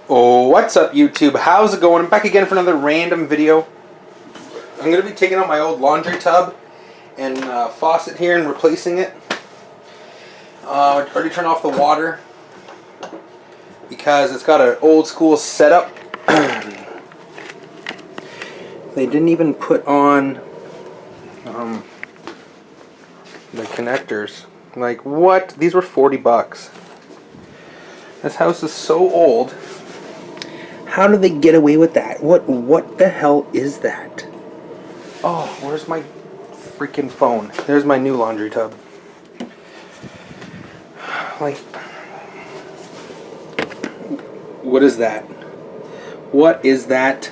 Oh, what's up YouTube? How's it going? I'm back again for another random video. I'm going to be taking out my old laundry tub and faucet here and replacing it. I already turned off the water because it's got an old school setup. They didn't even put on the connectors. Like, what? These were 40 bucks. This house is so old. How do they get away with that? What the hell is that? Oh, where's my freaking phone? There's my new laundry tub. Like, what is that? What is that?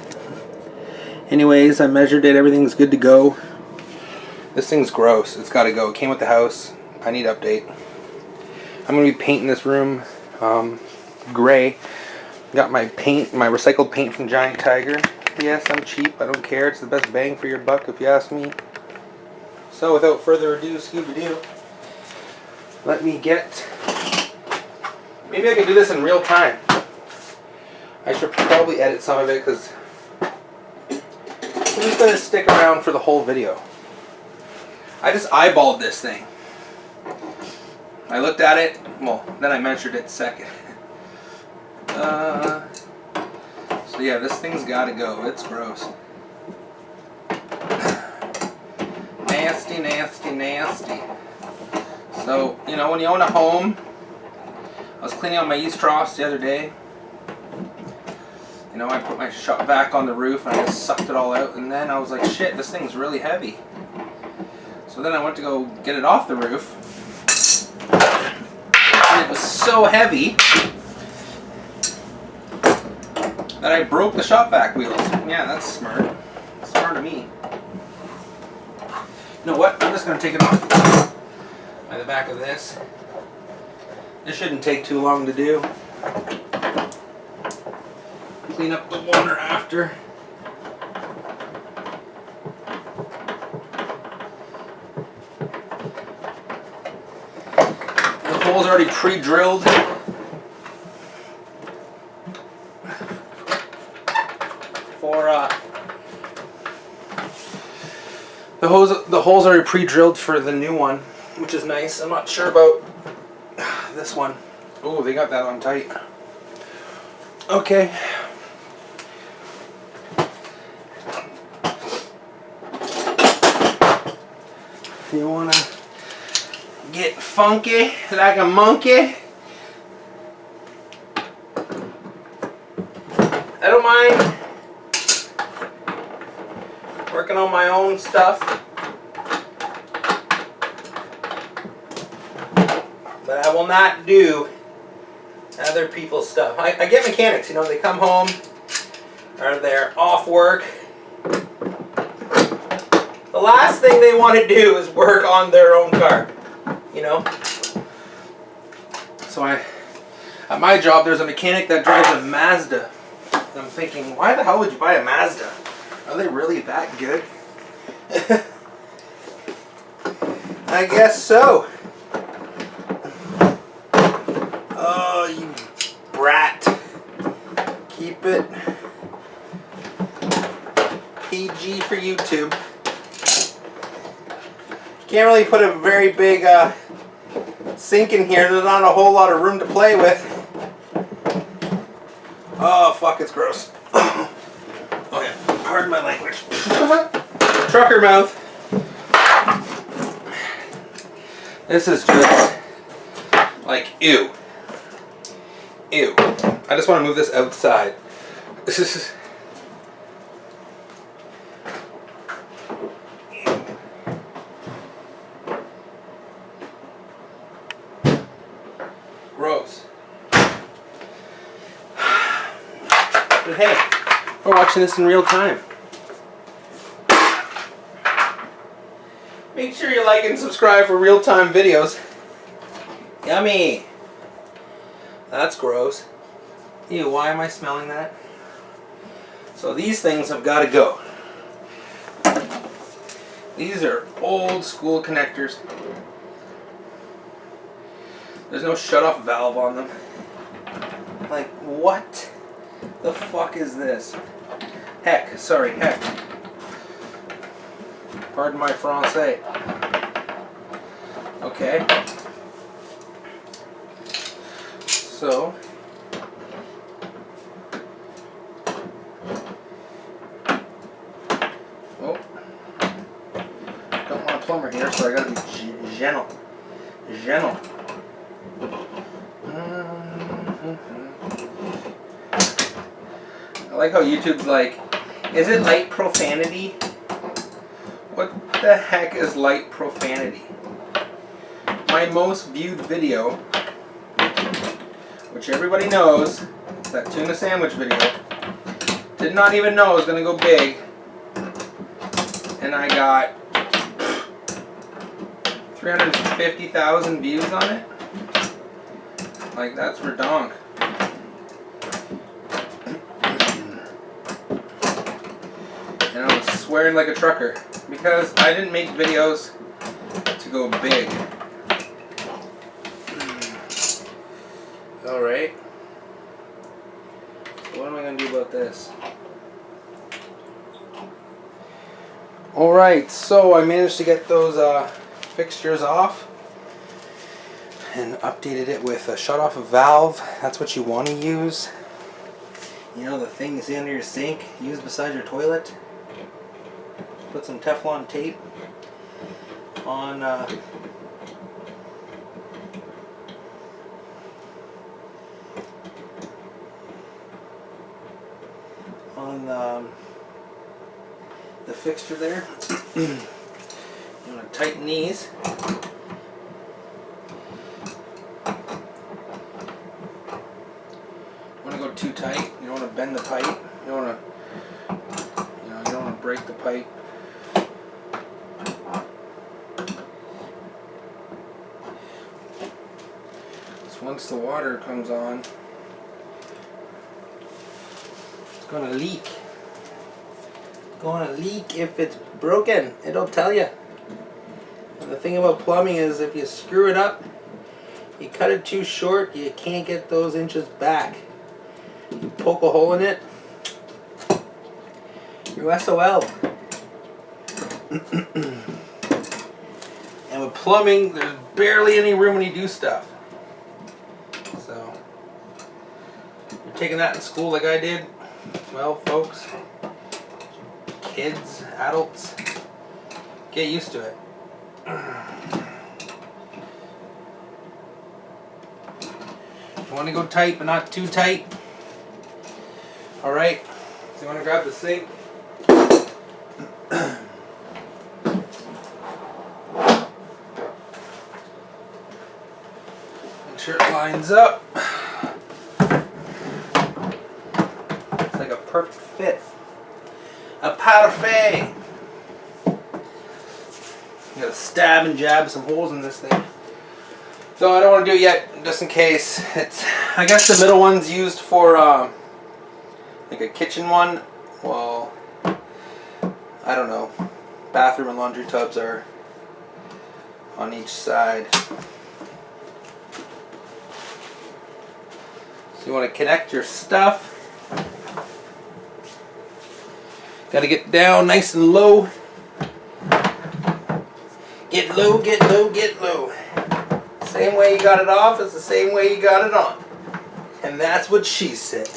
Anyways, I measured it. Everything's good to go. This thing's gross. It's got to go. It came with the house. I need to update. I'm going to be painting this room gray. Got my paint, my recycled paint from Giant Tiger. Yes, I'm cheap. I don't care. It's the best bang for your buck, if you ask me. So, without further ado, Scooby-Doo, let me get... Maybe I can do this in real time. I should probably edit some of it, because who's going to stick around for the whole video? I just eyeballed this thing. I looked at it, well, then I measured it second. So yeah, this thing's gotta go. It's gross. Nasty, nasty, nasty. So, you know, when you own a home, I was cleaning out my yeast troughs the other day. You know, I put my shop vac on the roof and I just sucked it all out, and then I was like, shit, this thing's really heavy. So then I went to go get it off the roof, and it was so heavy that I broke the shop vac wheels. Yeah, that's smart. Smart of me. You know what? I'm just going to take it off by the back of this. This shouldn't take too long to do. Clean up the water after. The hole's already pre-drilled. The hole's already pre-drilled for the new one, which is nice. I'm not sure about this one. Oh, they got that on tight. Okay. You wanna get funky like a monkey? I don't mind working on my own stuff, but I will not do other people's stuff. I get mechanics, you know, they come home or they're off work. The last thing they want to do is work on their own car, you know. So at my job, there's a mechanic that drives a Mazda. And I'm thinking, why the hell would you buy a Mazda? Are they really that good? I guess so. Oh, you brat. Keep it PG for YouTube. Can't really put a very big sink in here. There's not a whole lot of room to play with. Oh, fuck, it's gross. Oh yeah, pardon my language. Trucker mouth. This is just like, ew. Ew. I just want to move this outside. This is... gross. But hey, we're watching this in real time. Make sure you like and subscribe for real-time videos. Yummy. That's gross. Ew, why am I smelling that? So these things have got to go. These are old school connectors. There's no shut-off valve on them. Like, what? The fuck is this? Heck, sorry, heck. Pardon my Faucet. Okay. So, oh, don't want a plumber here, so I gotta be gentle. Gentle. I like how YouTube's like, is it light profanity? What the heck is light profanity? My most viewed video, which everybody knows, that tuna sandwich video, did not even know it was going to go big, and I got 350,000 views on it. Like, that's redonk. And I was swearing like a trucker because I didn't make videos to go big. Alright. So what am I going to do about this? Alright, so I managed to get those fixtures off and updated it with a shut-off valve. That's what you want to use. You know, the thing is under your sink, used beside your toilet. Put some Teflon tape on the fixture there. You want to tighten these. You want to go too tight. You don't want to bend the pipe. You don't want to, you don't want to break the pipe. So once the water comes on, it's going to leak. Going to leak if it's broken. It'll tell you. And the thing about plumbing is if you screw it up, you cut it too short, you can't get those inches back. You poke a hole in it, you're SOL. And with plumbing, there's barely any room when you do stuff. So, you're taking that in school like I did. Well, folks, kids, adults, get used to it. You want to go tight, but not too tight. Alright, so you want to grab the sink. Make sure it lines up. It's like a perfect fit. A parfait. You gotta stab and jab some holes in this thing. So I don't want to do it yet, just in case. It's, I guess the middle one's used for like a kitchen one. Well, I don't know. Bathroom and laundry tubs are on each side. So you want to connect your stuff. Got to get down nice and low. Get low, get low, get low. Same way you got it off is the same way you got it on. And that's what she said.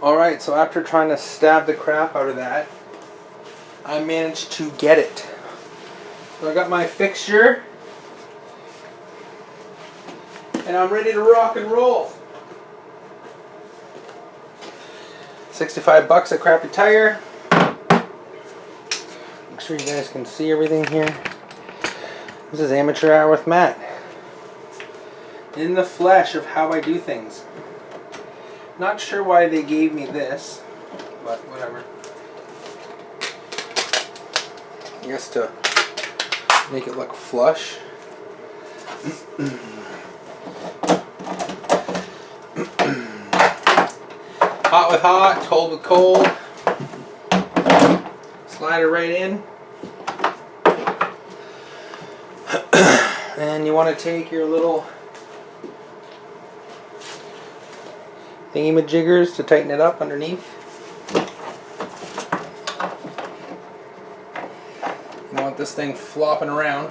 Alright, so after trying to stab the crap out of that, I managed to get it. So I got my fixture. And I'm ready to rock and roll. 65 bucks at Crappy Tire. Make sure you guys can see everything here. This is Amateur Hour with Matt. In the flesh of how I do things. Not sure why they gave me this, but whatever. I guess to make it look flush. Hot with hot, cold with cold. Slide it right in. And you want to take your little thingy-majiggers to tighten it up underneath. You don't want this thing flopping around.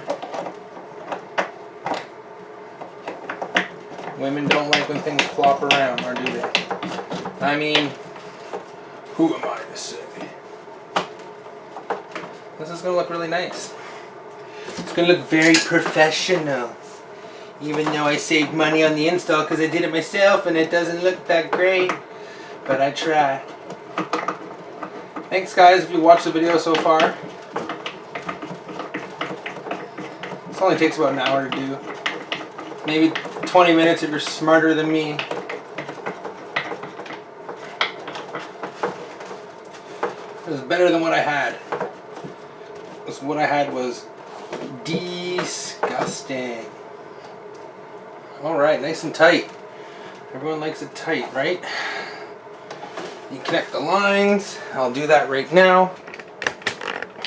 Women don't like when things flop around, or do they? I mean, who am I to say? This is going to look really nice. It's going to look very professional. Even though I saved money on the install because I did it myself and it doesn't look that great. But I try. Thanks guys if you watched the video so far. This only takes about an hour to do. Maybe 20 minutes if you're smarter than me. It was better than what I had. What I had was disgusting. Alright, nice and tight. Everyone likes it tight, right? You connect the lines. I'll do that right now.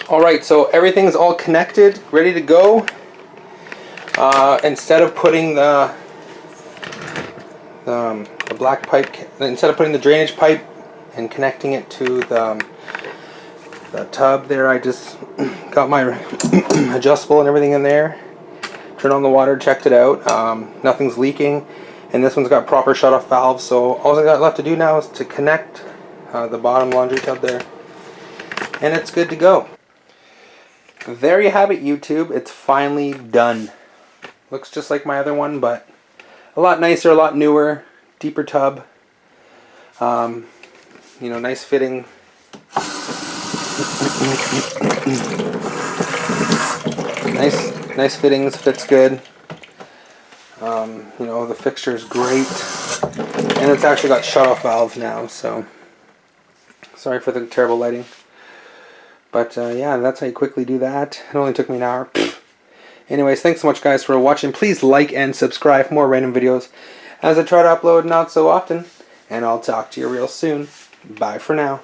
Alright, so everything's all connected, ready to go. Instead of putting the black pipe, instead of putting the drainage pipe and connecting it to the tub there, I just got my adjustable and everything in there. Turned on the water, checked it out. Nothing's leaking, and this one's got proper shut-off valves. So all I got left to do now is to connect the bottom laundry tub there, and it's good to go. There you have it, YouTube. It's finally done. Looks just like my other one, but a lot nicer, a lot newer, deeper tub. You know, nice fitting. Nice fittings, fits good. You know, the fixture is great, and it's actually got shut-off valves now. So sorry for the terrible lighting, but yeah, that's how you quickly do that. It only took me an hour. Anyways, thanks so much guys for watching. Please like and subscribe for more random videos as I try to upload not so often, and I'll talk to you real soon. Bye for now.